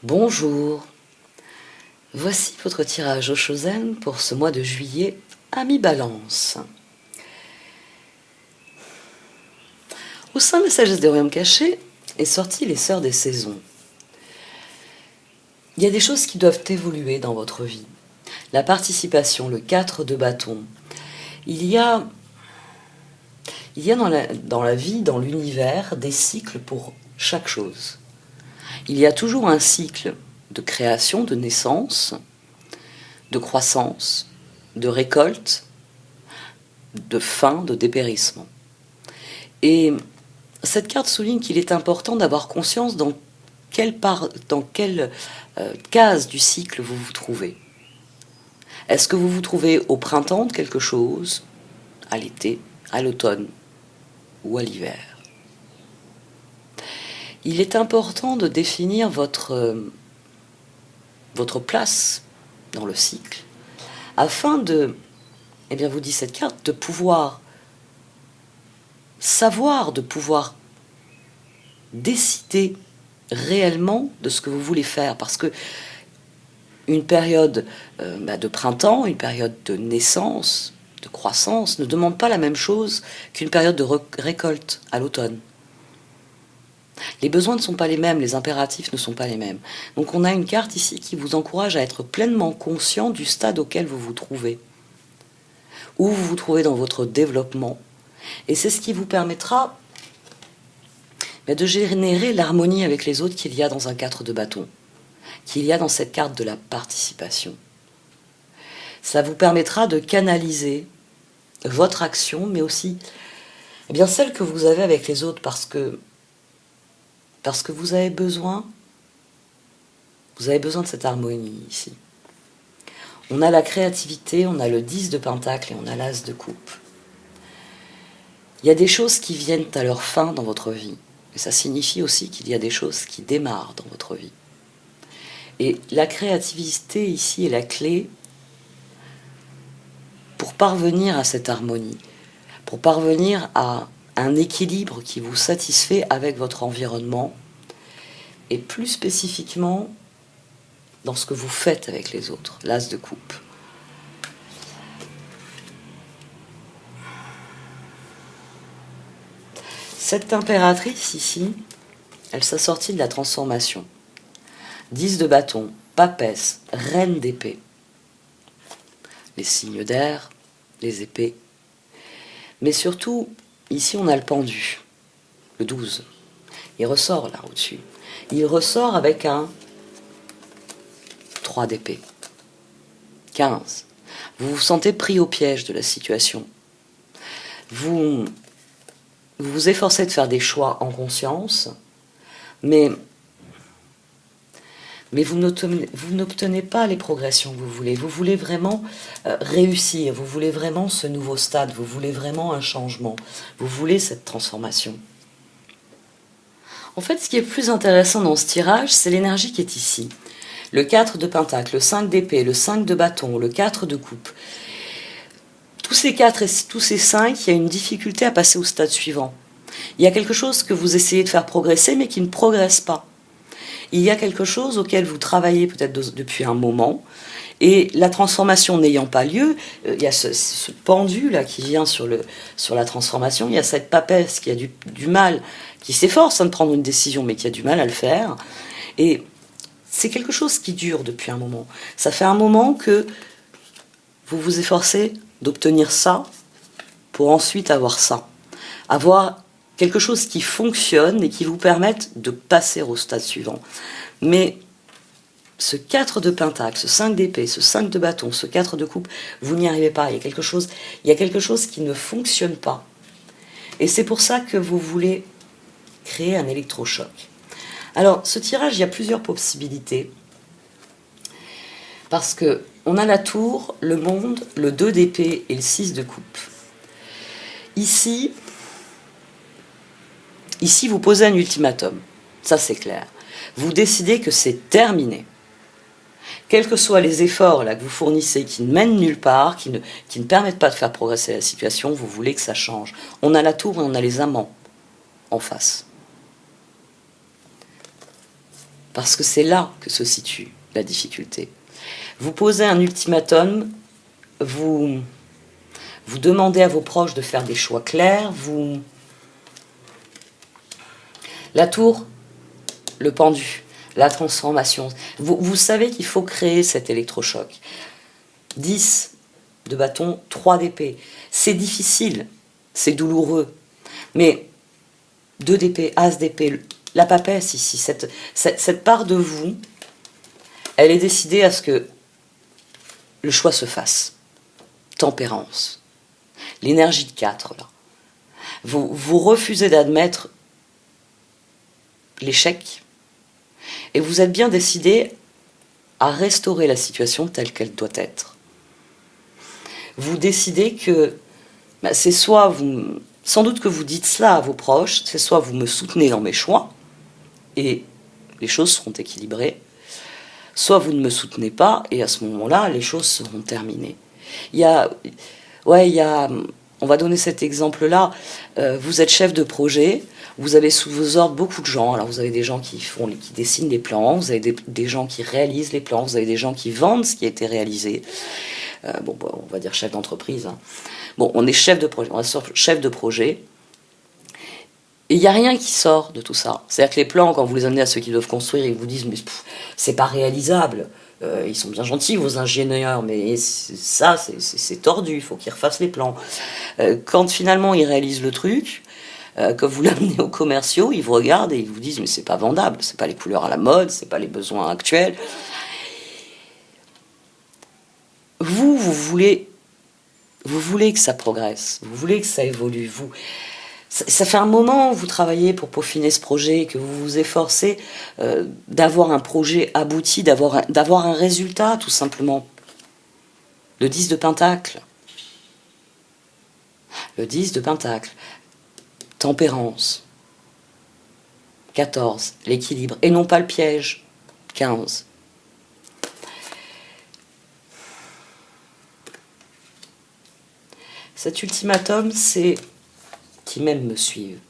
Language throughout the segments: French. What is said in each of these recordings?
Bonjour, voici votre tirage au Chosen pour ce mois de juillet à mi-balance. Au sein de la sagesse des royaumes cachés est sorti les sœurs des saisons. Il y a des choses qui doivent évoluer dans votre vie. La participation, le 4 de bâton. Il y a dans la vie, dans l'univers, des cycles pour chaque chose. Il y a toujours un cycle de création, de naissance, de croissance, de récolte, de fin, de dépérissement. Et cette carte souligne qu'il est important d'avoir conscience dans quelle case du cycle vous vous trouvez. Est-ce que vous vous trouvez au printemps de quelque chose, à l'été, à l'automne ou à l'hiver? Il est important de définir votre place dans le cycle, afin de, vous dit cette carte, de pouvoir savoir, de pouvoir décider réellement de ce que vous voulez faire, parce que une période de printemps, une période de naissance, de croissance, ne demande pas la même chose qu'une période de récolte à l'automne. Les besoins ne sont pas les mêmes, les impératifs ne sont pas les mêmes. Donc on a une carte ici qui vous encourage à être pleinement conscient du stade auquel vous vous trouvez, où vous vous trouvez dans votre développement. Et c'est ce qui vous permettra de générer l'harmonie avec les autres qu'il y a dans un 4 de bâton, qu'il y a dans cette carte de la participation. Ça vous permettra de canaliser votre action, mais aussi celle que vous avez avec les autres, parce que vous avez besoin de cette harmonie ici. On a la créativité, on a le 10 de pentacle et on a l'as de coupe. Il y a des choses qui viennent à leur fin dans votre vie. Et ça signifie aussi qu'il y a des choses qui démarrent dans votre vie. Et la créativité ici est la clé pour parvenir à cette harmonie, pour parvenir à un équilibre qui vous satisfait avec votre environnement, et plus spécifiquement dans ce que vous faites avec les autres, l'as de coupe. Cette impératrice ici, elle s'assortit de la transformation. 10 de bâton, papesse, reine d'épée. Les signes d'air, les épées. Mais surtout, ici on a le pendu, le 12. Il ressort là au-dessus. Il ressort avec un 3 d'épée. 15. Vous vous sentez pris au piège de la situation. Vous vous efforcez de faire des choix en conscience, mais vous n'obtenez pas les progressions que vous voulez. Vous voulez vraiment réussir, vous voulez vraiment ce nouveau stade, vous voulez vraiment un changement, vous voulez cette transformation. En fait, ce qui est plus intéressant dans ce tirage, c'est l'énergie qui est ici. Le 4 de pentacle, le 5 d'épée, le 5 de bâton, le 4 de coupe. Tous ces 4 et tous ces 5, il y a une difficulté à passer au stade suivant. Il y a quelque chose que vous essayez de faire progresser, mais qui ne progresse pas. Il y a quelque chose auquel vous travaillez peut-être depuis un moment, et la transformation n'ayant pas lieu, il y a ce pendu là qui vient sur la transformation, il y a cette papesse qui a du mal, qui s'efforce de prendre une décision, mais qui a du mal à le faire, et c'est quelque chose qui dure depuis un moment. Ça fait un moment que vous vous efforcez d'obtenir ça pour ensuite avoir ça. Avoir quelque chose qui fonctionne et qui vous permette de passer au stade suivant. Mais ce 4 de pentacle, ce 5 d'épée, ce 5 de bâton, ce 4 de coupe, vous n'y arrivez pas. Il y a quelque chose qui ne fonctionne pas. Et c'est pour ça que vous voulez créer un électrochoc. Alors, ce tirage, il y a plusieurs possibilités. Parce que on a la tour, le monde, le 2 d'épée et le 6 de coupe. Ici, vous posez un ultimatum. Ça, c'est clair. Vous décidez que c'est terminé. Quels que soient les efforts là, que vous fournissez, qui ne mènent nulle part, qui ne permettent pas de faire progresser la situation, vous voulez que ça change. On a la tour et on a les amants en face. Parce que c'est là que se situe la difficulté. Vous posez un ultimatum, vous demandez à vos proches de faire des choix clairs, la tour, le pendu, la transformation. Vous savez qu'il faut créer cet électrochoc. 10 de bâton, 3 d'épée. C'est difficile, c'est douloureux. Mais 2 d'épée, as d'épée, la papesse ici, cette part de vous, elle est décidée à ce que le choix se fasse. Tempérance. L'énergie de 4, là. Vous refusez d'admettre l'échec et vous êtes bien décidé à restaurer la situation telle qu'elle doit être. Vous décidez que c'est soit vous... Sans doute que vous dites cela à vos proches, c'est soit vous me soutenez dans mes choix et les choses seront équilibrées, soit vous ne me soutenez pas et à ce moment-là, les choses seront terminées. On va donner cet exemple-là. Vous êtes chef de projet, vous avez sous vos ordres beaucoup de gens. Alors vous avez des gens qui dessinent les plans, vous avez des gens qui réalisent les plans, vous avez des gens qui vendent ce qui a été réalisé. On va dire chef d'entreprise. Hein. Bon, on est chef de projet. Et il n'y a rien qui sort de tout ça. C'est-à-dire que les plans, quand vous les amenez à ceux qui doivent construire, ils vous disent mais c'est pas réalisable. Ils sont bien gentils, vos ingénieurs, mais ça, c'est tordu, il faut qu'ils refassent les plans. Quand finalement ils réalisent le truc, que vous l'amenez aux commerciaux, ils vous regardent et ils vous disent mais c'est pas vendable, c'est pas les couleurs à la mode, c'est pas les besoins actuels. Vous voulez que ça progresse, vous voulez que ça évolue. Ça fait un moment que vous travaillez pour peaufiner ce projet, que vous vous efforcez d'avoir un projet abouti, d'avoir un résultat, tout simplement. Le 10 de Pentacle. Le 10 de Pentacle. Tempérance. 14. L'équilibre. Et non pas le piège. 15. Cet ultimatum, c'est qui même me suivent.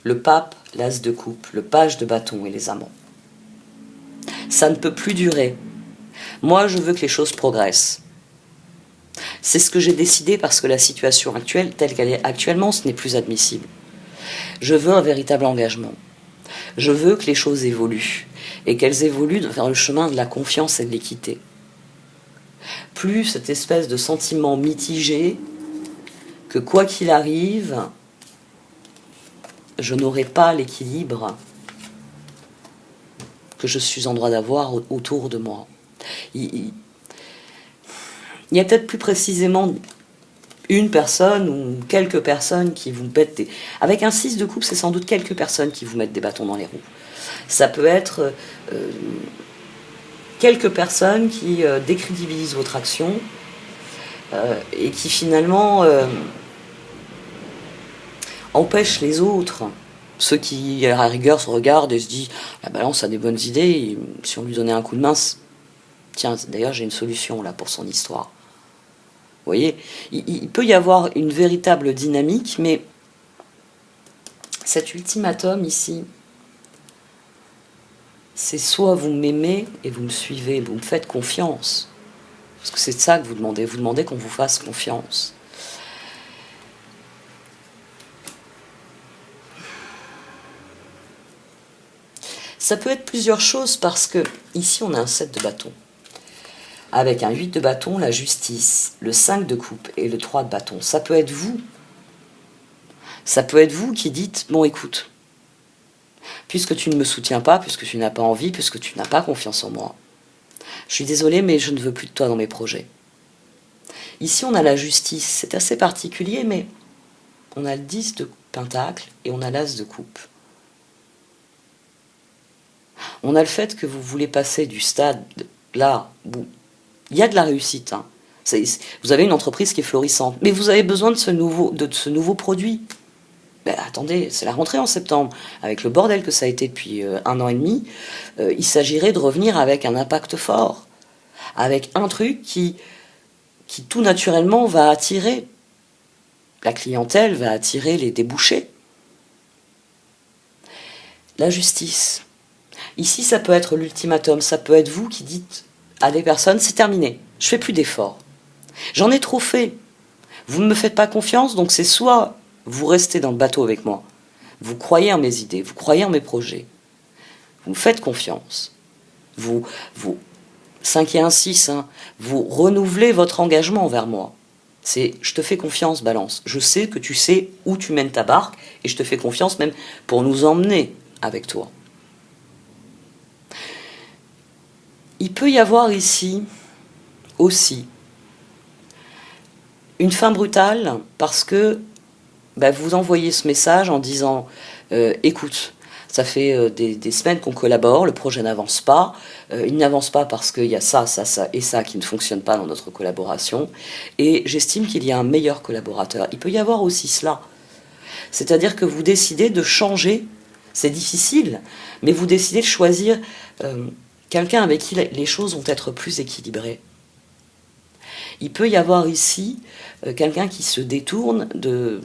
Le pape, l'as de coupe, le page de bâton et les amants. Ça ne peut plus durer. Moi, je veux que les choses progressent. C'est ce que j'ai décidé parce que la situation actuelle, telle qu'elle est actuellement, ce n'est plus admissible. Je veux un véritable engagement. Je veux que les choses évoluent et qu'elles évoluent vers le chemin de la confiance et de l'équité. Plus cette espèce de sentiment mitigé que quoi qu'il arrive, je n'aurai pas l'équilibre que je suis en droit d'avoir autour de moi. Il y a peut-être plus précisément une personne ou quelques personnes qui vous mettent des... Avec un 6 de coupe, c'est sans doute quelques personnes qui vous mettent des bâtons dans les roues. Ça peut être quelques personnes qui décrédibilisent votre action et qui finalement empêchent les autres. Ceux qui, à la rigueur, se regardent et se disent « La balance a des bonnes idées, et si on lui donnait un coup de main, tiens, d'ailleurs, j'ai une solution là pour son histoire. » Vous voyez, il peut y avoir une véritable dynamique, mais cet ultimatum ici, c'est soit vous m'aimez et vous me suivez, vous me faites confiance. Parce que c'est ça que vous demandez qu'on vous fasse confiance. Ça peut être plusieurs choses parce que ici on a un 7 de bâton. Avec un 8 de bâton, la justice, le 5 de coupe et le 3 de bâton. Ça peut être vous. Ça peut être vous qui dites, bon écoute, puisque tu ne me soutiens pas, puisque tu n'as pas envie, puisque tu n'as pas confiance en moi, je suis désolée mais je ne veux plus de toi dans mes projets. Ici on a la justice, c'est assez particulier mais on a le 10 de pentacle et on a l'as de coupe. On a le fait que vous voulez passer du stade là où il y a de la réussite. Hein. Vous avez une entreprise qui est florissante, mais vous avez besoin de ce nouveau produit. Ben, attendez, c'est la rentrée en septembre. Avec le bordel que ça a été depuis 1 an et demi, il s'agirait de revenir avec un impact fort, avec un truc qui tout naturellement va attirer la clientèle, va attirer les débouchés. La justice. Ici, ça peut être l'ultimatum, ça peut être vous qui dites à des personnes, c'est terminé, je fais plus d'efforts. J'en ai trop fait. Vous ne me faites pas confiance, donc c'est soit vous restez dans le bateau avec moi, vous croyez en mes idées, vous croyez en mes projets, vous me faites confiance, vous 5 et 1, 6, hein, vous renouvelez votre engagement envers moi. C'est je te fais confiance, Balance. Je sais que tu sais où tu mènes ta barque et je te fais confiance même pour nous emmener avec toi. Il peut y avoir ici aussi une fin brutale parce que vous envoyez ce message en disant écoute, ça fait des semaines qu'on collabore, le projet n'avance pas, il n'avance pas parce qu'il y a ça, ça, ça et ça qui ne fonctionne pas dans notre collaboration, et j'estime qu'il y a un meilleur collaborateur. Il peut y avoir aussi cela, c'est-à-dire que vous décidez de changer, c'est difficile, mais vous décidez de choisir quelqu'un avec qui les choses vont être plus équilibrées. Il peut y avoir ici quelqu'un qui se détourne de...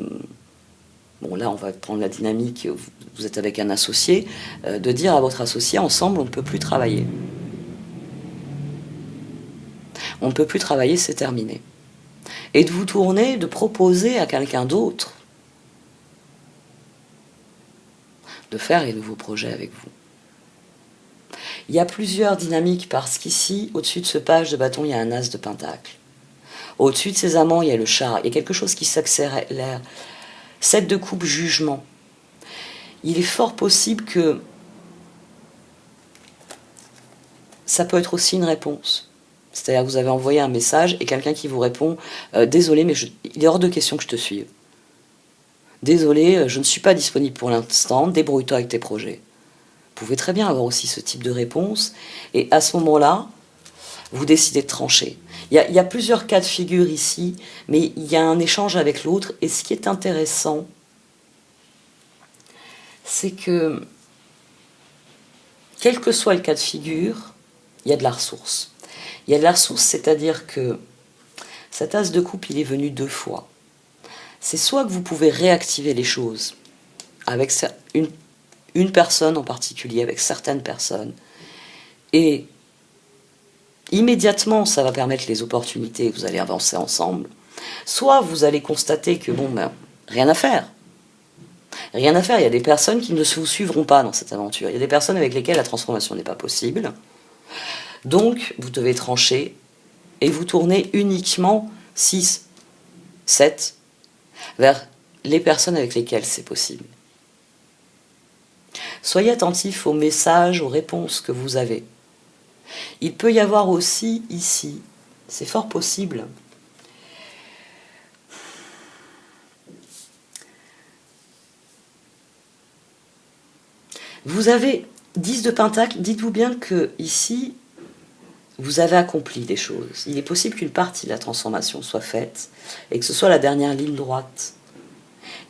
Bon, là, on va prendre la dynamique, vous êtes avec un associé, de dire à votre associé, ensemble, on ne peut plus travailler. On ne peut plus travailler, c'est terminé. Et de vous tourner, de proposer à quelqu'un d'autre de faire les nouveaux projets avec vous. Il y a plusieurs dynamiques parce qu'ici, au-dessus de ce page de bâton, il y a un as de pentacle. Au-dessus de ces amants, il y a le char. Il y a quelque chose qui s'accélère. 7 de coupe, jugement. Il est fort possible que ça peut être aussi une réponse. C'est-à-dire que vous avez envoyé un message et quelqu'un qui vous répond désolé, mais il est hors de question que je te suive. Désolé, je ne suis pas disponible pour l'instant, débrouille-toi avec tes projets. Vous pouvez très bien avoir aussi ce type de réponse, et à ce moment-là, vous décidez de trancher. Il y a plusieurs cas de figure ici, mais il y a un échange avec l'autre, et ce qui est intéressant, c'est que, quel que soit le cas de figure, il y a de la ressource. Il y a de la ressource, c'est-à-dire que cet as de coupe, il est venu 2 fois. C'est soit que vous pouvez réactiver les choses avec une personne en particulier, avec certaines personnes, et immédiatement, ça va permettre les opportunités, vous allez avancer ensemble. Soit vous allez constater que, rien à faire. Rien à faire, il y a des personnes qui ne vous suivront pas dans cette aventure. Il y a des personnes avec lesquelles la transformation n'est pas possible. Donc, vous devez trancher et vous tourner uniquement 6, 7 vers les personnes avec lesquelles c'est possible. Soyez attentifs aux messages, aux réponses que vous avez. Il peut y avoir aussi ici, c'est fort possible, vous avez 10 de pentacle, dites-vous bien que ici, vous avez accompli des choses. Il est possible qu'une partie de la transformation soit faite et que ce soit la dernière ligne droite.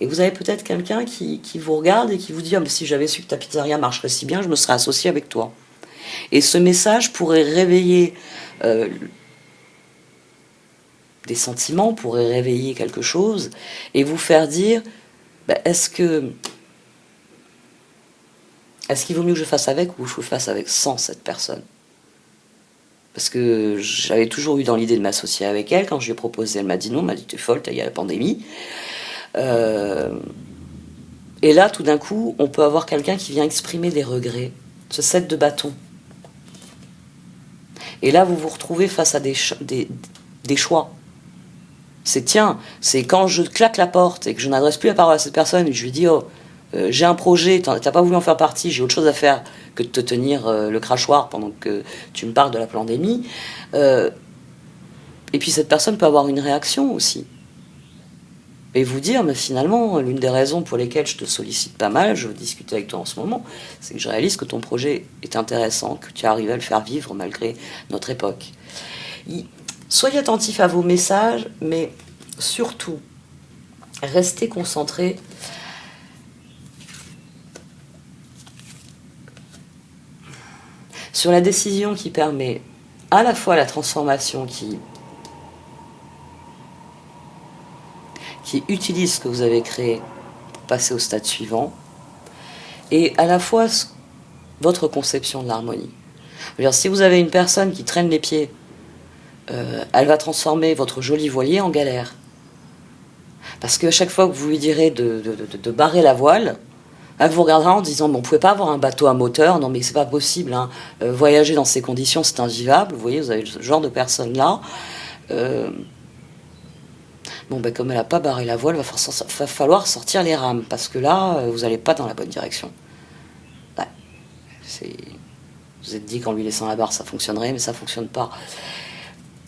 Et vous avez peut-être quelqu'un qui vous regarde et qui vous dit « mais si j'avais su que ta pizzeria marcherait si bien, je me serais associé avec toi ». Et ce message pourrait réveiller des sentiments, pourrait réveiller quelque chose et vous faire dire est-ce qu'il vaut mieux que je fasse avec ou que je fasse avec sans cette personne? Parce que j'avais toujours eu dans l'idée de m'associer avec elle. Quand je lui ai proposé, elle m'a dit non, elle m'a dit t'es folle, il y a la pandémie. Et là, tout d'un coup, on peut avoir quelqu'un qui vient exprimer des regrets, ce 7 de bâton. Et là, vous vous retrouvez face à des choix. C'est quand je claque la porte et que je n'adresse plus la parole à cette personne et que je lui dis j'ai un projet, t'as pas voulu en faire partie, j'ai autre chose à faire que de te tenir le crachoir pendant que tu me parles de la pandémie. Et puis cette personne peut avoir une réaction aussi. Et vous dire, mais finalement, l'une des raisons pour lesquelles je te sollicite pas mal, je veux discuter avec toi en ce moment, c'est que je réalise que ton projet est intéressant, que tu arrives à le faire vivre malgré notre époque. Soyez attentifs à vos messages, mais surtout, restez concentrés sur la décision qui permet à la fois la transformation qui utilise ce que vous avez créé pour passer au stade suivant, et à la fois votre conception de l'harmonie. Si vous avez une personne qui traîne les pieds, elle va transformer votre joli voilier en galère. Parce qu'à chaque fois que vous lui direz de barrer la voile, elle vous regardera en disant, bon, vous pouvez pas avoir un bateau à moteur, non mais c'est pas possible, hein. Voyager dans ces conditions c'est invivable. Vous voyez, vous avez ce genre de personne là. Bon, ben, comme elle n'a pas barré la voile, il va falloir sortir les rames, parce que là, vous n'allez pas dans la bonne direction. Ouais, vous êtes dit qu'en lui laissant la barre, ça fonctionnerait, mais ça ne fonctionne pas.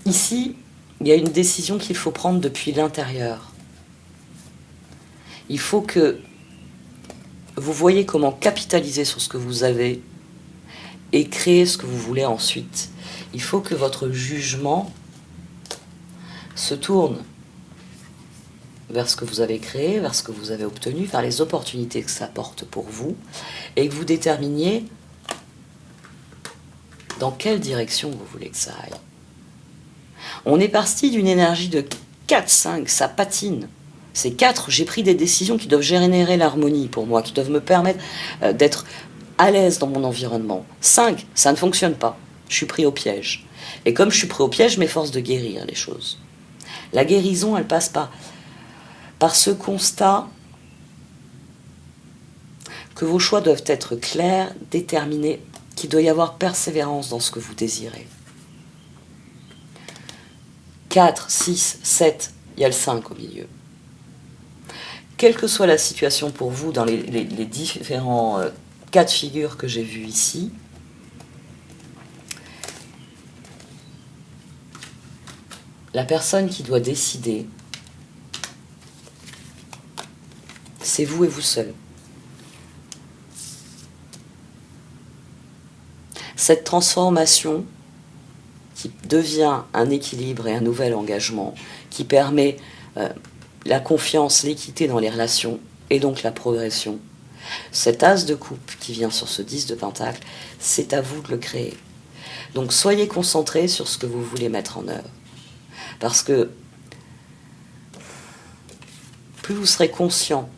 Ici, il y a une décision qu'il faut prendre depuis l'intérieur. Il faut que vous voyez comment capitaliser sur ce que vous avez et créer ce que vous voulez ensuite. Il faut que votre jugement se tourne vers ce que vous avez créé, vers ce que vous avez obtenu, vers les opportunités que ça apporte pour vous, et que vous déterminiez dans quelle direction vous voulez que ça aille. On est parti d'une énergie de 4, 5, ça patine. C'est 4, j'ai pris des décisions qui doivent générer l'harmonie pour moi, qui doivent me permettre d'être à l'aise dans mon environnement. 5, ça ne fonctionne pas. Je suis pris au piège. Et comme je suis pris au piège, je m'efforce de guérir les choses. La guérison, elle passe par ce constat que vos choix doivent être clairs, déterminés, qu'il doit y avoir persévérance dans ce que vous désirez. 4, 6, 7, il y a le 5 au milieu. Quelle que soit la situation pour vous dans les différents cas de figure que j'ai vus ici, la personne qui doit décider, c'est vous et vous seul. Cette transformation qui devient un équilibre et un nouvel engagement, qui permet la confiance, l'équité dans les relations et donc la progression. Cet as de coupe qui vient sur ce 10 de pentacle, c'est à vous de le créer. Donc soyez concentrés sur ce que vous voulez mettre en œuvre. Parce que plus vous serez conscient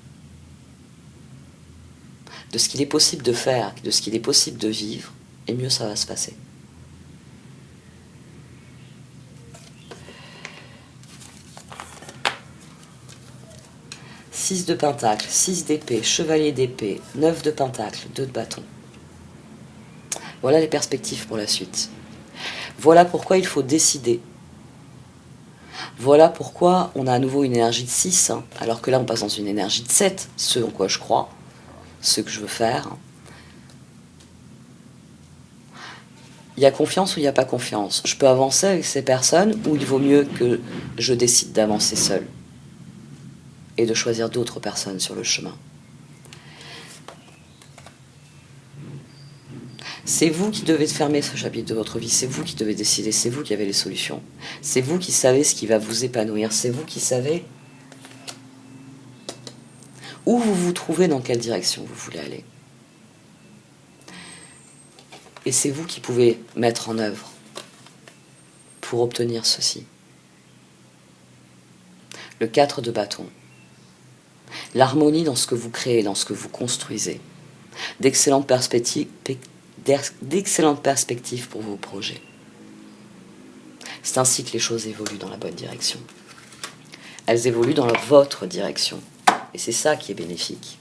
de ce qu'il est possible de faire, de ce qu'il est possible de vivre, et mieux ça va se passer. « 6 de pentacle, 6 d'épée, chevalier d'épée, 9 de pentacle, 2 de bâton. » Voilà les perspectives pour la suite. Voilà pourquoi il faut décider. Voilà pourquoi on a à nouveau une énergie de 6, hein, alors que là on passe dans une énergie de 7, ce en quoi je crois, ce que je veux faire. Il y a confiance ou il n'y a pas confiance. Je peux avancer avec ces personnes ou il vaut mieux que je décide d'avancer seul et de choisir d'autres personnes sur le chemin. C'est vous qui devez fermer ce chapitre de votre vie, c'est vous qui devez décider, c'est vous qui avez les solutions. C'est vous qui savez ce qui va vous épanouir, c'est vous qui savez où vous vous trouvez, dans quelle direction vous voulez aller. Et c'est vous qui pouvez mettre en œuvre pour obtenir ceci. Le 4 de bâton. L'harmonie dans ce que vous créez, dans ce que vous construisez. D'excellentes perspectives pour vos projets. C'est ainsi que les choses évoluent dans la bonne direction. Elles évoluent dans votre direction. Et c'est ça qui est bénéfique.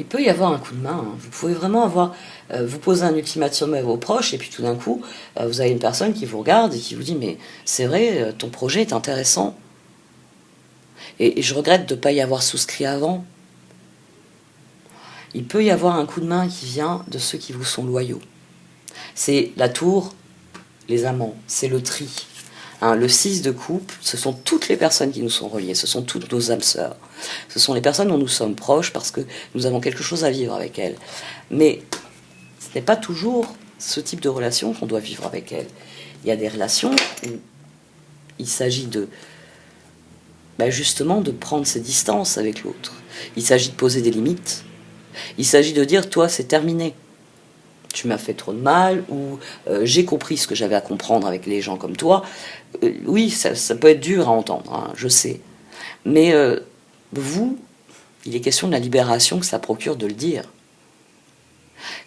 Il peut y avoir un coup de main. Hein. Vous pouvez vraiment avoir, vous poser un ultimatum à vos proches et puis tout d'un coup, vous avez une personne qui vous regarde et qui vous dit « mais c'est vrai, ton projet est intéressant et je regrette de ne pas y avoir souscrit avant ». Il peut y avoir un coup de main qui vient de ceux qui vous sont loyaux. C'est la tour, les amants, c'est le tri. Hein, le 6 de coupe, ce sont toutes les personnes qui nous sont reliées, ce sont toutes nos âmes sœurs. Ce sont les personnes dont nous sommes proches parce que nous avons quelque chose à vivre avec elles. Mais ce n'est pas toujours ce type de relation qu'on doit vivre avec elles. Il y a des relations où il s'agit de, justement de prendre ses distances avec l'autre. Il s'agit de poser des limites. Il s'agit de dire, toi, c'est terminé. Tu m'as fait trop de mal, ou j'ai compris ce que j'avais à comprendre avec les gens comme toi. Oui, ça peut être dur à entendre, hein, je sais. Mais vous, il est question de la libération que ça procure de le dire.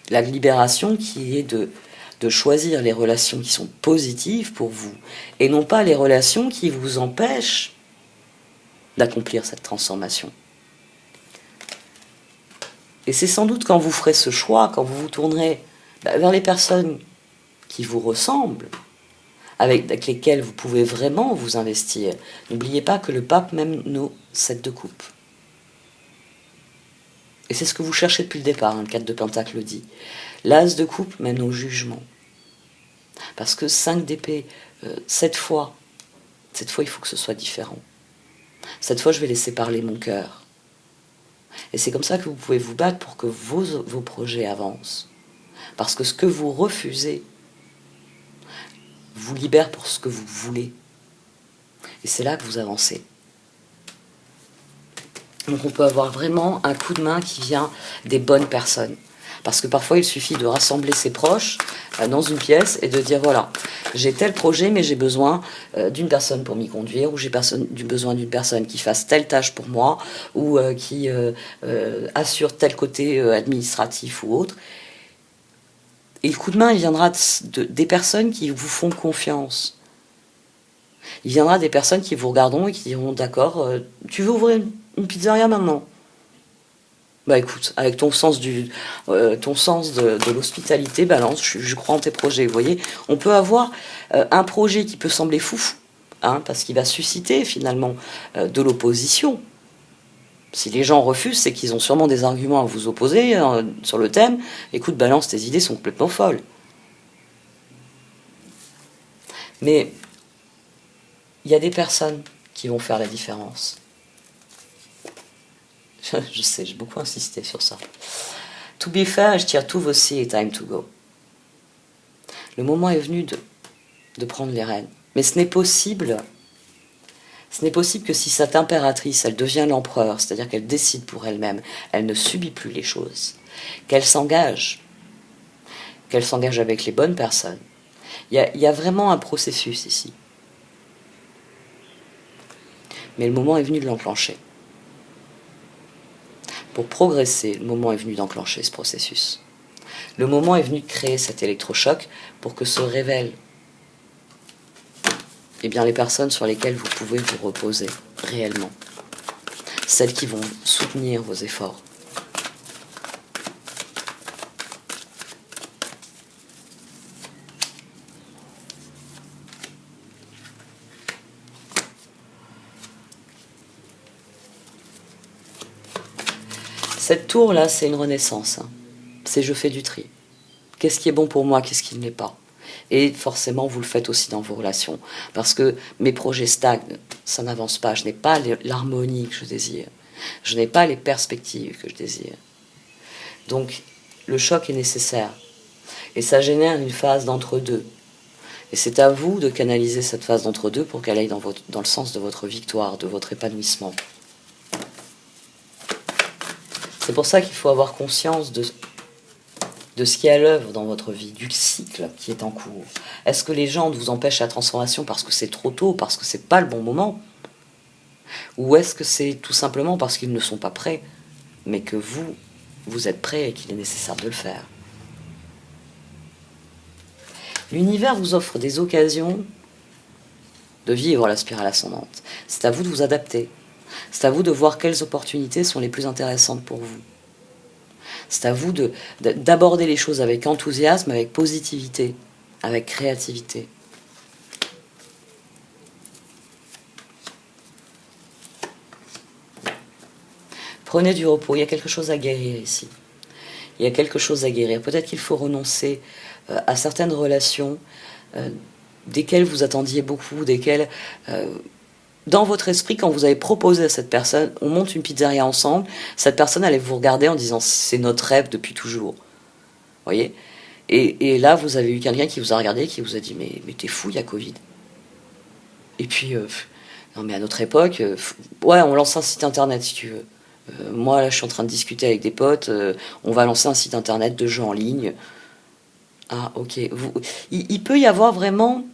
La libération qui est de choisir les relations qui sont positives pour vous, et non pas les relations qui vous empêchent d'accomplir cette transformation. Et c'est sans doute quand vous ferez ce choix, quand vous vous tournerez vers les personnes qui vous ressemblent, avec lesquelles vous pouvez vraiment vous investir. N'oubliez pas que le pape mène nos 7 de coupe. Et c'est ce que vous cherchez depuis le départ, hein, le 4 de Pentacle le dit. L'as de coupe mène au jugement. Parce que 5 d'épée, 7 fois, il faut que ce soit différent. Cette fois, je vais laisser parler mon cœur. Et c'est comme ça que vous pouvez vous battre pour que vos projets avancent. Parce que ce que vous refusez vous libère pour ce que vous voulez. Et c'est là que vous avancez. Donc on peut avoir vraiment un coup de main qui vient des bonnes personnes. Parce que parfois il suffit de rassembler ses proches dans une pièce et de dire voilà, j'ai tel projet mais j'ai besoin d'une personne pour m'y conduire, ou j'ai besoin d'une personne qui fasse telle tâche pour moi, ou qui assure tel côté administratif ou autre. Et le coup de main il viendra des personnes qui vous font confiance. Il viendra des personnes qui vous regarderont et qui diront d'accord, tu veux ouvrir une pizzeria maintenant? Bah écoute, avec ton sens de l'hospitalité, balance, je crois en tes projets. Vous voyez, on peut avoir un projet qui peut sembler foufou, hein, parce qu'il va susciter finalement de l'opposition. Si les gens refusent, c'est qu'ils ont sûrement des arguments à vous opposer sur le thème. Écoute, balance, tes idées sont complètement folles. Mais il y a des personnes qui vont faire la différence. Je sais, j'ai beaucoup insisté sur ça. To be fair, je tire tout aussi et time to go. Le moment est venu de prendre les rênes. Mais ce n'est possible que si cette impératrice, elle devient l'empereur, c'est-à-dire qu'elle décide pour elle-même, elle ne subit plus les choses, qu'elle s'engage avec les bonnes personnes. Il y a vraiment un processus ici. Mais le moment est venu de l'enclencher. Pour progresser, le moment est venu d'enclencher ce processus. Le moment est venu de créer cet électrochoc pour que se révèlent les personnes sur lesquelles vous pouvez vous reposer réellement. Celles qui vont soutenir vos efforts. Cette tour-là, c'est une renaissance. Hein. C'est je fais du tri. Qu'est-ce qui est bon pour moi, qu'est-ce qui ne l'est pas? Et forcément, vous le faites aussi dans vos relations. Parce que mes projets stagnent, ça n'avance pas. Je n'ai pas l'harmonie que je désire. Je n'ai pas les perspectives que je désire. Donc, le choc est nécessaire. Et ça génère une phase d'entre-deux. Et c'est à vous de canaliser cette phase d'entre-deux pour qu'elle aille dans le sens de votre victoire, de votre épanouissement. C'est pour ça qu'il faut avoir conscience de ce qui est à l'œuvre dans votre vie, du cycle qui est en cours. Est-ce que les gens vous empêchent la transformation parce que c'est trop tôt, parce que c'est pas le bon moment? Ou est-ce que c'est tout simplement parce qu'ils ne sont pas prêts, mais que vous êtes prêts et qu'il est nécessaire de le faire? L'univers vous offre des occasions de vivre la spirale ascendante. C'est à vous de vous adapter. C'est à vous de voir quelles opportunités sont les plus intéressantes pour vous. C'est à vous d'aborder les choses avec enthousiasme, avec positivité, avec créativité. Prenez du repos, il y a quelque chose à guérir ici. Il y a quelque chose à guérir. Peut-être qu'il faut renoncer à certaines relations desquelles vous attendiez beaucoup, desquelles... dans votre esprit, quand vous avez proposé à cette personne, on monte une pizzeria ensemble, cette personne allait vous regarder en disant c'est notre rêve depuis toujours. Vous voyez? Et là, vous avez eu quelqu'un qui vous a regardé, qui vous a dit mais t'es fou, il y a Covid. Et puis, non mais à notre époque, ouais, on lance un site internet si tu veux. Moi, là, je suis en train de discuter avec des potes, on va lancer un site internet de jeux en ligne. Ah, ok. Il peut y avoir vraiment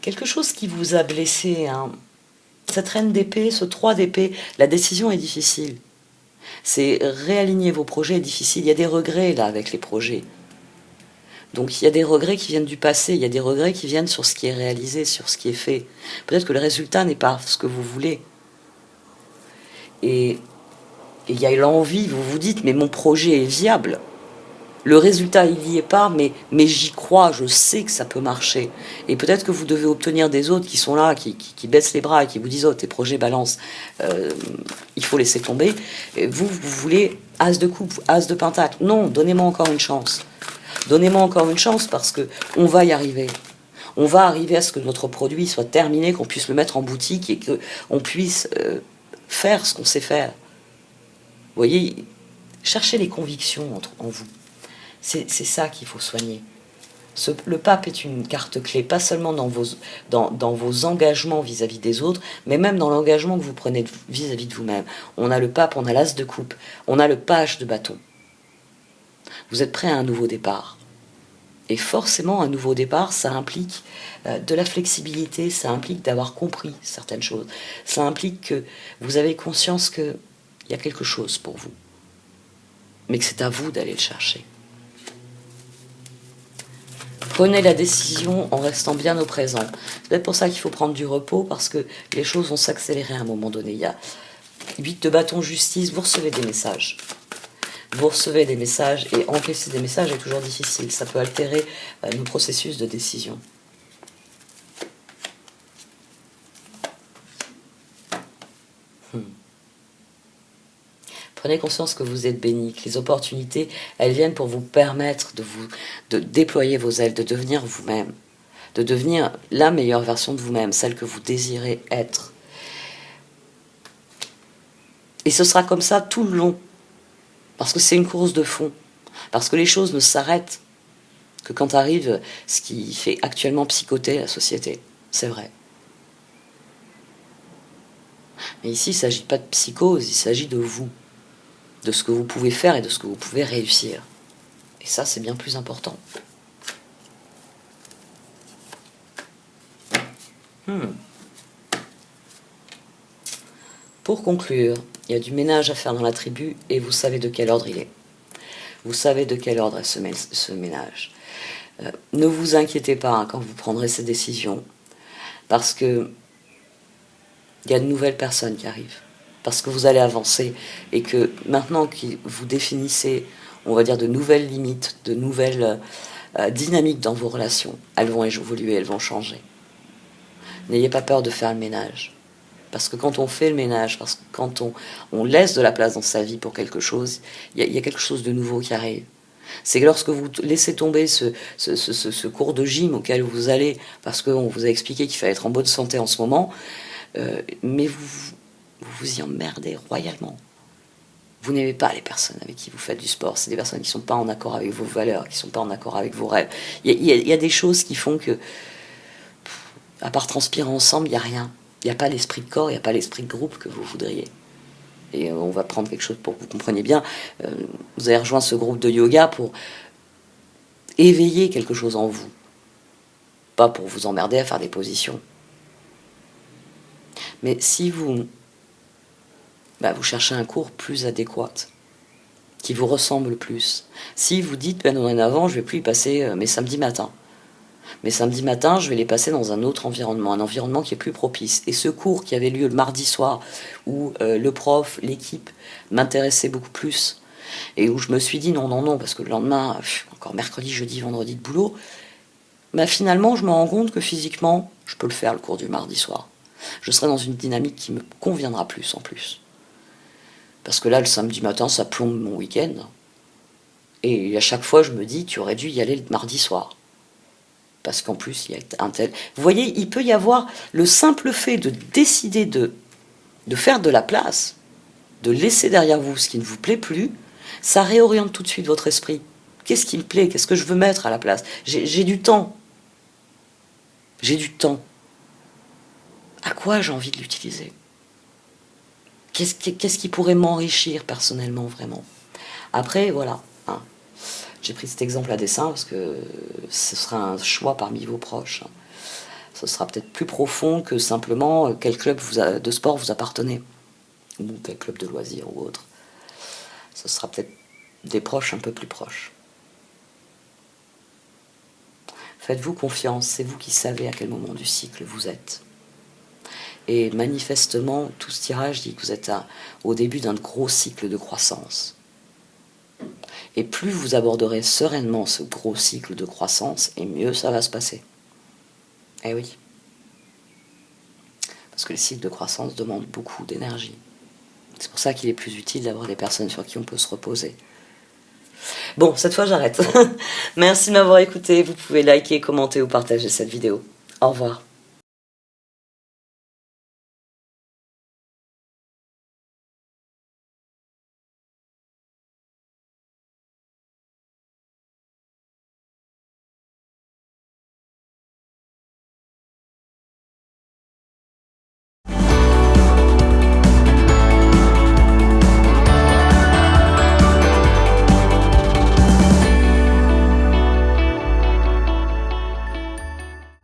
quelque chose qui vous a blessé, hein. Cette reine d'épée, ce 3 d'épée, la décision est difficile. C'est réaligner vos projets est difficile. Il y a des regrets là avec les projets. Donc il y a des regrets qui viennent du passé, il y a des regrets qui viennent sur ce qui est réalisé, sur ce qui est fait. Peut-être que le résultat n'est pas ce que vous voulez. Et il y a l'envie, vous vous dites, mais mon projet est viable. Le résultat, il n'y est pas, mais j'y crois, je sais que ça peut marcher. Et peut-être que vous devez obtenir des autres qui sont là, qui baissent les bras et qui vous disent, oh, tes projets balancent, il faut laisser tomber. Et vous voulez as de coupe, as de pentacle. Non, donnez-moi encore une chance. Donnez-moi encore une chance parce que on va y arriver. On va arriver à ce que notre produit soit terminé, qu'on puisse le mettre en boutique et qu'on puisse faire ce qu'on sait faire. Vous voyez, cherchez les convictions en vous. C'est ça qu'il faut soigner. Le pape est une carte clé, pas seulement dans vos engagements vis-à-vis des autres, mais même dans l'engagement que vous prenez vis-à-vis de vous-même. On a le pape, on a l'as de coupe, on a le page de bâton. Vous êtes prêt à un nouveau départ. Et forcément, un nouveau départ, ça implique de la flexibilité, ça implique d'avoir compris certaines choses. Ça implique que vous avez conscience qu'il y a quelque chose pour vous, mais que c'est à vous d'aller le chercher. Prenez la décision en restant bien au présent. C'est peut-être pour ça qu'il faut prendre du repos, parce que les choses vont s'accélérer à un moment donné. Il y a 8 de bâton justice, vous recevez des messages. Vous recevez des messages, et encaisser des messages est toujours difficile. Ça peut altérer nos processus de décision. Prenez conscience que vous êtes béni, que les opportunités, elles viennent pour vous permettre de déployer vos ailes, de devenir vous-même, de devenir la meilleure version de vous-même, celle que vous désirez être. Et ce sera comme ça tout le long, parce que c'est une course de fond, parce que les choses ne s'arrêtent que quand arrive ce qui fait actuellement psychoter la société. C'est vrai. Mais ici, il ne s'agit pas de psychose, il s'agit de vous, de ce que vous pouvez faire et de ce que vous pouvez réussir. Et ça, c'est bien plus important. Pour conclure, il y a du ménage à faire dans la tribu et vous savez de quel ordre il est. Vous savez de quel ordre est ce ménage. Ne vous inquiétez pas hein, quand vous prendrez ces décisions, parce que il y a de nouvelles personnes qui arrivent, parce que vous allez avancer et que maintenant que vous définissez, on va dire, de nouvelles limites, de nouvelles dynamiques dans vos relations, elles vont évoluer, elles vont changer. N'ayez pas peur de faire le ménage. Parce que quand on fait le ménage, parce que quand on laisse de la place dans sa vie pour quelque chose, il y a quelque chose de nouveau qui arrive. C'est que lorsque vous laissez tomber ce cours de gym auquel vous allez, parce qu'on vous a expliqué qu'il fallait être en bonne santé en ce moment, mais vous y emmerdez royalement. Vous n'aimez pas les personnes avec qui vous faites du sport. C'est des personnes qui ne sont pas en accord avec vos valeurs, qui ne sont pas en accord avec vos rêves. Il y a des choses qui font que, à part transpirer ensemble, il n'y a rien. Il n'y a pas l'esprit de corps, il n'y a pas l'esprit de groupe que vous voudriez. Et on va prendre quelque chose pour que vous compreniez bien. Vous avez rejoint ce groupe de yoga pour éveiller quelque chose en vous. Pas pour vous emmerder à faire des positions. Mais si vous cherchez un cours plus adéquat, qui vous ressemble plus. Si vous dites, dorénavant, je ne vais plus y passer mes samedis matins. Mes samedis matins, je vais les passer dans un autre environnement, un environnement qui est plus propice. Et ce cours qui avait lieu le mardi soir, où le prof, l'équipe m'intéressait beaucoup plus, et où je me suis dit non, parce que le lendemain, encore mercredi, jeudi, vendredi de boulot, finalement, je me rends compte que physiquement, je peux le faire, le cours du mardi soir. Je serai dans une dynamique qui me conviendra plus en plus. Parce que là, le samedi matin, ça plombe mon week-end. Et à chaque fois, je me dis, tu aurais dû y aller le mardi soir. Parce qu'en plus, il y a un tel... Vous voyez, il peut y avoir le simple fait de décider de faire de la place, de laisser derrière vous ce qui ne vous plaît plus, ça réoriente tout de suite votre esprit. Qu'est-ce qui me plaît? Qu'est-ce que je veux mettre à la place? J'ai du temps. J'ai du temps. À quoi j'ai envie de l'utiliser? qu'est-ce qui pourrait m'enrichir personnellement, vraiment. Après, voilà. Hein. J'ai pris cet exemple à dessein parce que ce sera un choix parmi vos proches. Hein. Ce sera peut-être plus profond que simplement quel club de sport vous appartenez. Ou quel club de loisirs ou autre. Ce sera peut-être des proches un peu plus proches. Faites-vous confiance, c'est vous qui savez à quel moment du cycle vous êtes. Et manifestement, tout ce tirage dit que vous êtes au début d'un gros cycle de croissance. Et plus vous aborderez sereinement ce gros cycle de croissance, et mieux ça va se passer. Eh oui. Parce que le cycle de croissance demande beaucoup d'énergie. C'est pour ça qu'il est plus utile d'avoir des personnes sur qui on peut se reposer. Bon, cette fois j'arrête. Merci de m'avoir écouté. Vous pouvez liker, commenter ou partager cette vidéo. Au revoir.